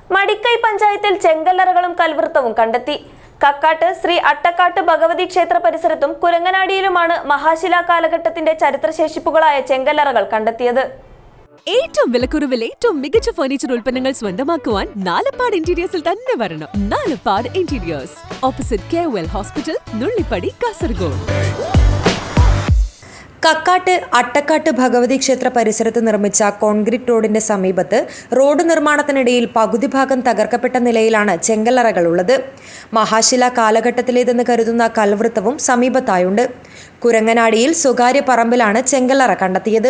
മടിക്കൈ പഞ്ചായത്തിൽ ചെങ്കല്ലറകളും കൽവൃത്തവും കണ്ടെത്തി. കക്കാട്ട് ശ്രീ അട്ടക്കാട്ട് ഭഗവതി ക്ഷേത്ര പരിസരത്തും കുരങ്ങനാടിയിലുമാണ് മഹാശിലാ കാലഘട്ടത്തിന്റെ ചരിത്രശേഷിപ്പുകളായ ചെങ്കല്ലറകൾ കണ്ടെത്തിയത്. ഏറ്റവും വിലക്കുറവിൽ ഏറ്റവും മികച്ച ഫർണിച്ചർ ഉൽപ്പന്നങ്ങൾ സ്വന്തമാക്കുവാൻ നാലപ്പാട് ഇന്റീരിയേഴ്സിൽ തന്നെ വരണം. Nalappad interiors, opposite KOL hospital, Nullippady, Kasaragod. Kakkat Attakkat Bhagavathi ക്ഷേത്ര പരിസരത്ത് നിർമ്മിച്ച കോൺക്രീറ്റ് റോഡിന്റെ സമീപത്ത് റോഡ് നിർമ്മാണത്തിനിടയിൽ പകുതി ഭാഗം തകർക്കപ്പെട്ട നിലയിലാണ് ചെങ്കല്ലറകൾ ഉള്ളത്. മഹാശില കാലഘട്ടത്തിലേതെന്ന് കരുതുന്ന കൽവൃത്തവും സമീപത്തായുണ്ട്. കുരങ്ങനാടിയിൽ സ്വകാര്യ പറമ്പിലാണ് ചെങ്കല്ലറ കണ്ടെത്തിയത്.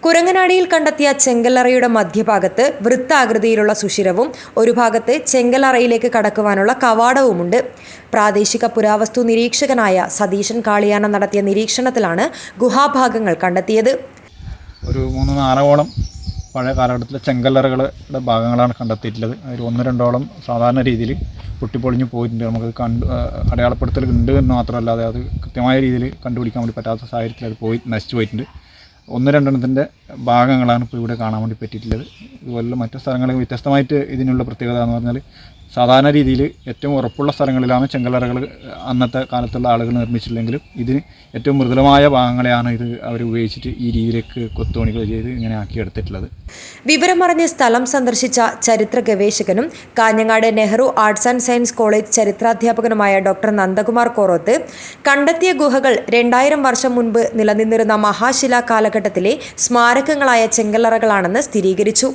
കുരങ്ങനാടിയിൽ കണ്ടെത്തിയ ചെങ്കല്ലറയുടെ മധ്യഭാഗത്ത് വൃത്താകൃതിയിലുള്ള സുഷിരവും ഒരു ഭാഗത്ത് ചെങ്കല്ലറയിലേക്ക് കടക്കുവാനുള്ള കവാടവുമുണ്ട്. പ്രാദേശിക പുരാവസ്തു നിരീക്ഷകനായ സതീശൻ കാളിയാന നടത്തിയ നിരീക്ഷണത്തിലാണ് ഗുഹാഭാഗങ്ങൾ കണ്ടെത്തിയത്. ഒരു 3-4ഓളം പഴയ കാലഘട്ടത്തിലെ ചെങ്കല്ലറകളുടെ ഭാഗങ്ങളാണ് കണ്ടെത്തിയിട്ടുള്ളത്. അതിൽ 1-2ഓളം സാധാരണ രീതിയിൽ പൊട്ടിപ്പൊളിഞ്ഞ് പോയിട്ടുണ്ട്. നമുക്ക് അടയാളപ്പെടുത്തൽ ഉണ്ട് എന്ന് മാത്രമല്ലാതെ അത് കൃത്യമായ രീതിയിൽ കണ്ടുപിടിക്കാൻ വേണ്ടി പറ്റാത്ത സാഹചര്യത്തിൽ അത് നശിച്ചു പോയിട്ടുണ്ട്. 1-2 ഭാഗങ്ങളാണ് ഇപ്പോൾ ഇവിടെ കാണാൻ വേണ്ടി പറ്റിയിട്ടുള്ളത്. ഇതുപോലെ മറ്റു സ്ഥലങ്ങളിൽ വ്യത്യസ്തമായിട്ട് ഇതിനുള്ള പ്രത്യേകത എന്ന് പറഞ്ഞാൽ സാധാരണ രീതിയിൽ ഏറ്റവും ഉറപ്പുള്ള സ്ഥലങ്ങളിലാണ് ചെങ്കല്ലറകൾ അന്നത്തെ കാലത്തുള്ള ആളുകൾ നിർമ്മിച്ചില്ലെങ്കിലും ഇതിന് ഏറ്റവും മൃദുലമായ ഭാഗങ്ങളെയാണ് ഇത് അവർ ഉപയോഗിച്ചിട്ട് ഈ രീതിയിലേക്ക് കൊത്തുപണികൾ ചെയ്ത് ഇങ്ങനെ ആക്കിയെടുത്തിട്ടുള്ളത്. വിവരമറിഞ്ഞ് സ്ഥലം സന്ദർശിച്ച ചരിത്ര ഗവേഷകനും Kanhangad Nehru arts and science college ചരിത്രാധ്യാപകനുമായ ഡോക്ടർ നന്ദകുമാർ കോറോത്ത് കണ്ടെത്തിയ ഗുഹകൾ 2000 വർഷം മുൻപ് നിലനിന്നിരുന്ന മഹാശിലാ കാലഘട്ടത്തിലെ സ്മാരകങ്ങളായ ചെങ്കല്ലറകളാണെന്ന് സ്ഥിരീകരിച്ചു.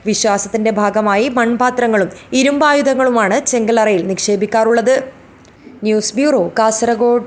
വിശ്വാസത്തിന്റെ ഭാഗമായി മൺപാത്രങ്ങളും ഇരുമ്പായുധങ്ങളുമാണ് ചെങ്കല്ലറയിൽ നിക്ഷേപിക്കാറുള്ളത്. News bureau, Kasaragod.